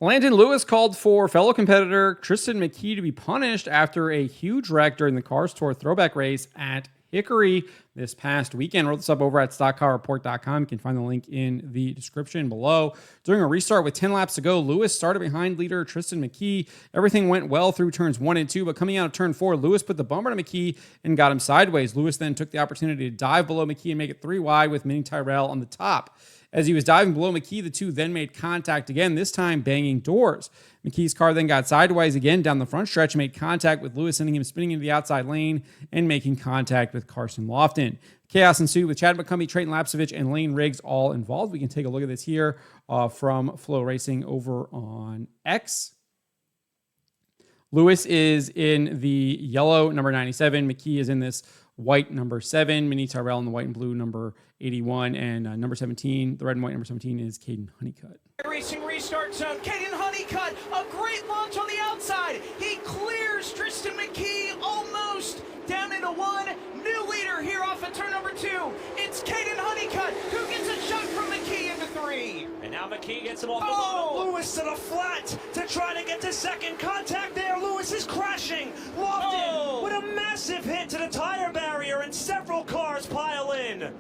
Landen Lewis called for fellow competitor Tristan McKee to be punished after a huge wreck during the Cars Tour Throwback race at Hickory this past weekend. Wrote this up over at stockcarreport.com. You can find the link in the description below. During a restart with 10 laps to go, Lewis started behind leader Tristan McKee. Everything went well through turns 1 and 2, but coming out of turn 4, Lewis put the bumper to McKee and got him sideways. Lewis then took the opportunity to dive below McKee and make it 3 wide with Mini Tyrell on the top. As he was diving below McKee, the two then made contact again, this time banging doors. McKee's car then got sideways again down the front stretch and made contact with Lewis, sending him spinning into the outside lane and making contact with Carson Lofton. Chaos ensued with Chad McCumbee, Trayton Lapsevich, and Lane Riggs all involved. We can take a look at this here from Flow Racing over on X. Lewis is in the yellow number 97. McKee is in this white number 7. Mini Tyrell in the white and blue number 81. And number 17, the red and white number 17 is Caden Honeycutt. Racing restart zone. Caden Honeycutt, a great launch on the outside. He clears Tristan McKee almost down into 1. New leader here off of turn number 2. It's Caden Honeycutt who gets a shot from McKee into 3. And now McKee gets him off the bottom. Lewis to the flat to try to get to second contact there. Lewis is crashing. Lofton with a massive hit to the tire barrier, and several cars pile in.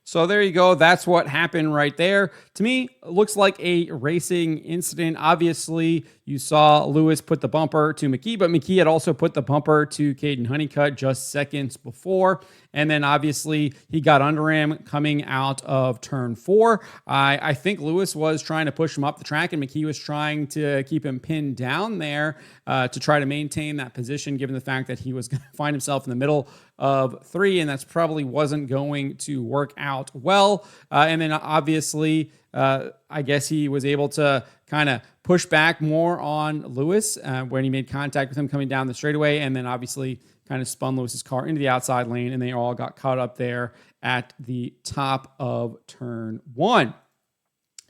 So there you go. That's what happened right there. To me, it looks like a racing incident. Obviously, you saw Lewis put the bumper to McKee, but McKee had also put the bumper to Caden Honeycutt just seconds before. And then obviously he got under him coming out of turn 4. I think Lewis was trying to push him up the track, and McKee was trying to keep him pinned down there to try to maintain that position, given the fact that he was going to find himself in the middle of 3, and that's probably wasn't going to work out well. And then obviously, I guess he was able to kind of push back more on Lewis when he made contact with him coming down the straightaway, and then obviously kind of spun Lewis's car into the outside lane, and they all got caught up there at the top of turn 1.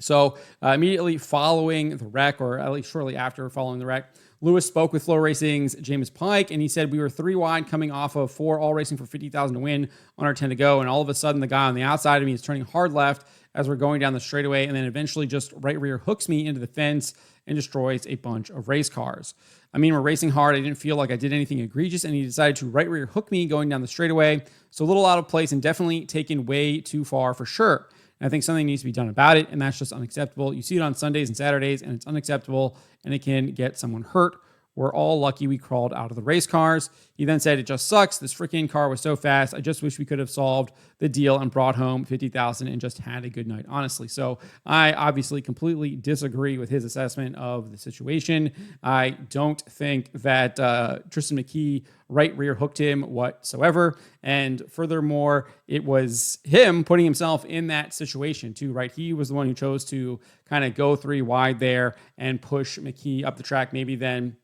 So immediately following the wreck, or at least shortly after following the wreck, Lewis spoke with Flow Racing's James Pike, and he said, "We were 3 wide coming off of 4, all racing for 50,000 to win on our 10 to go, and all of a sudden the guy on the outside of me is turning hard left as we're going down the straightaway, and then eventually just right rear hooks me into the fence and destroys a bunch of race cars. I mean, we're racing hard. I didn't feel like I did anything egregious, and he decided to right rear hook me going down the straightaway. So a little out of place and definitely taken way too far for sure. And I think something needs to be done about it, and that's just unacceptable. You see it on Sundays and Saturdays, and it's unacceptable, and it can get someone hurt. We're all lucky we crawled out of the race cars." He then said, "It just sucks. This freaking car was so fast. I just wish we could have solved the deal and brought home 50,000 and just had a good night, honestly." So I obviously completely disagree with his assessment of the situation. I don't think that Tristan McKee right rear hooked him whatsoever. And furthermore, it was him putting himself in that situation too, right? He was the one who chose to kind of go 3 wide there and push McKee up the track, maybe then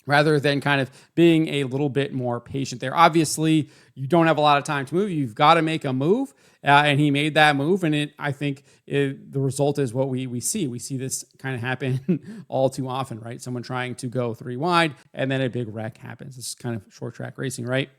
rather than kind of being a little bit more patient there. Obviously, you don't have a lot of time to move. You've got to make a move, and he made that move, and I think the result is what we see. We see this kind of happen all too often, right? Someone trying to go 3 wide, and then a big wreck happens. This is kind of short track racing, right?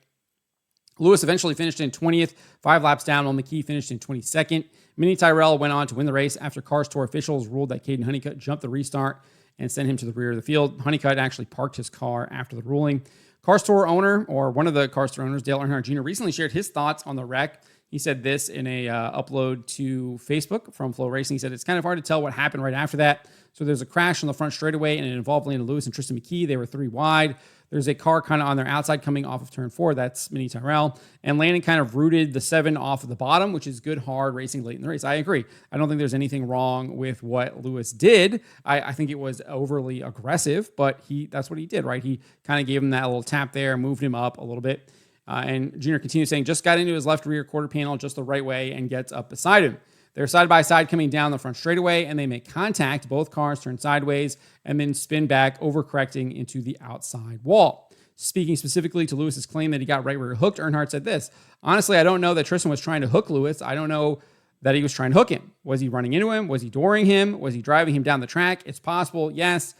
Lewis eventually finished in 20th, 5 laps down, while McKee finished in 22nd. Mini Tyrell went on to win the race after Cars Tour officials ruled that Caden Honeycutt jumped the restart and sent him to the rear of the field. Honeycutt actually parked his car after the ruling. Cars Tour owner, or one of the Cars Tour owners, Dale Earnhardt Jr., recently shared his thoughts on the wreck. He said this in a upload to Facebook from Flow Racing. He said, "It's kind of hard to tell what happened right after that. So there's a crash on the front straightaway, and it involved Landen Lewis and Tristan McKee. They were 3 wide. There's a car kind of on their outside coming off of turn 4. That's Mini Tyrell. And Landon kind of rooted the 7 off of the bottom, which is good, hard racing late in the race." I agree. I don't think there's anything wrong with what Lewis did. I think it was overly aggressive, but that's what he did, right? He kind of gave him that little tap there, moved him up a little bit. And Junior continues saying, "Just got into his left rear quarter panel just the right way and gets up beside him. They're side by side coming down the front straightaway, and they make contact. Both cars turn sideways and then spin back, overcorrecting into the outside wall." Speaking specifically to Lewis's claim that he got right rear hooked, Earnhardt said this: "Honestly, I don't know that Tristan was trying to hook Lewis. I don't know that he was trying to hook him. Was he running into him? Was he dooring him? Was he driving him down the track? It's possible, yes,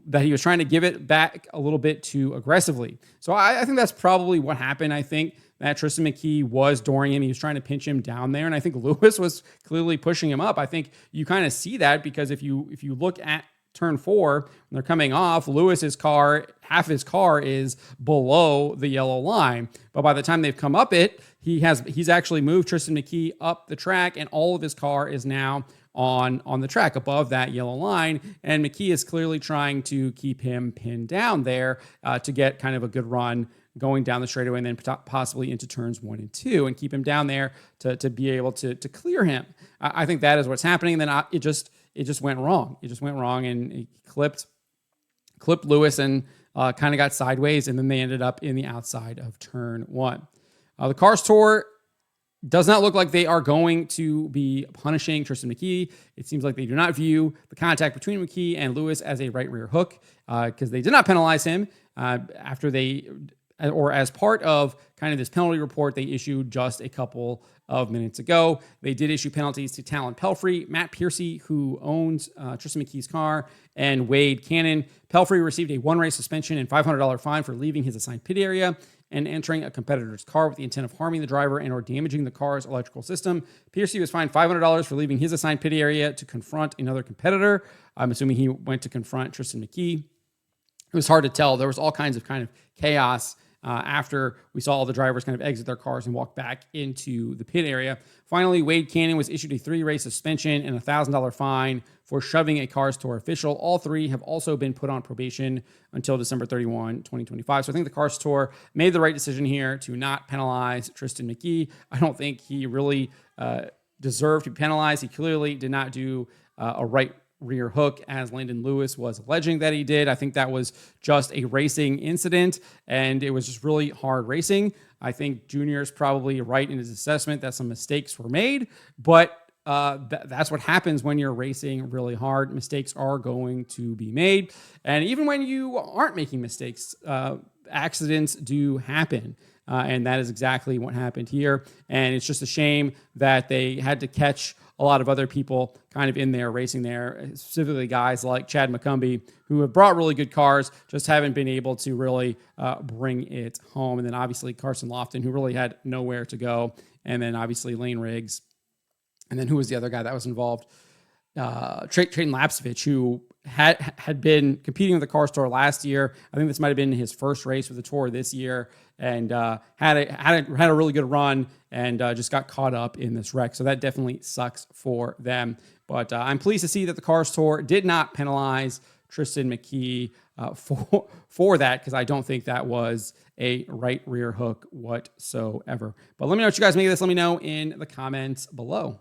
that he was trying to give it back a little bit too aggressively." So I think that's probably what happened. I think that Tristan McKee was dooring him. He was trying to pinch him down there, and I think Lewis was clearly pushing him up. I think you kind of see that because if you look at turn 4, when they're coming off, Lewis's car, half his car is below the yellow line. But by the time they've come up it, he's actually moved Tristan McKee up the track, and all of his car is now on the track above that yellow line. And McKee is clearly trying to keep him pinned down there to get kind of a good run going down the straightaway and then possibly into turns 1 and 2 and keep him down there to be able to clear him. I think that is what's happening. And then it just went wrong. It just went wrong, and he clipped Lewis and kind of got sideways, and then they ended up in the outside of turn 1. The Cars Tour does not look like they are going to be punishing Tristan McKee. It seems like they do not view the contact between McKee and Lewis as a right rear hook because they did not penalize him as part of kind of this penalty report they issued just a couple of minutes ago. They did issue penalties to Talon Pelfrey, Matt Piercy, who owns Tristan McKee's car, and Wade Cannon. Pelfrey received a 1-race suspension and $500 fine for leaving his assigned pit area and entering a competitor's car with the intent of harming the driver and or damaging the car's electrical system. Piercy was fined $500 for leaving his assigned pit area to confront another competitor. I'm assuming he went to confront Tristan McKee. It was hard to tell. There was all kinds of chaos after we saw all the drivers kind of exit their cars and walk back into the pit area. Finally, Wade Cannon was issued a 3-race suspension and a $1,000 fine for shoving a Cars Tour official. All 3 have also been put on probation until December 31, 2025. So I think the Cars Tour made the right decision here to not penalize Tristan McKee. I don't think he really deserved to be penalized. He clearly did not do a right rear hook as Landen Lewis was alleging that he did. I think that was just a racing incident, and it was just really hard racing. I think Junior is probably right in his assessment that some mistakes were made, but that's what happens when you're racing really hard. Mistakes are going to be made. And even when you aren't making mistakes, accidents do happen. And that is exactly what happened here. And it's just a shame that they had to catch a lot of other people kind of in there racing there, specifically guys like Chad McCumbee, who have brought really good cars, just haven't been able to really bring it home. And then obviously Carson Lofton, who really had nowhere to go. And then obviously Lane Riggs. And then who was the other guy that was involved? Trayton Lapsevich, who had been competing with the Cars Tour last year. I think this might have been his first race with the Tour this year, and had a really good run and just got caught up in this wreck. So that definitely sucks for them. But I'm pleased to see that the Cars Tour did not penalize Tristan McKee for that, because I don't think that was a right rear hook whatsoever. But let me know what you guys make of this. Let me know in the comments below.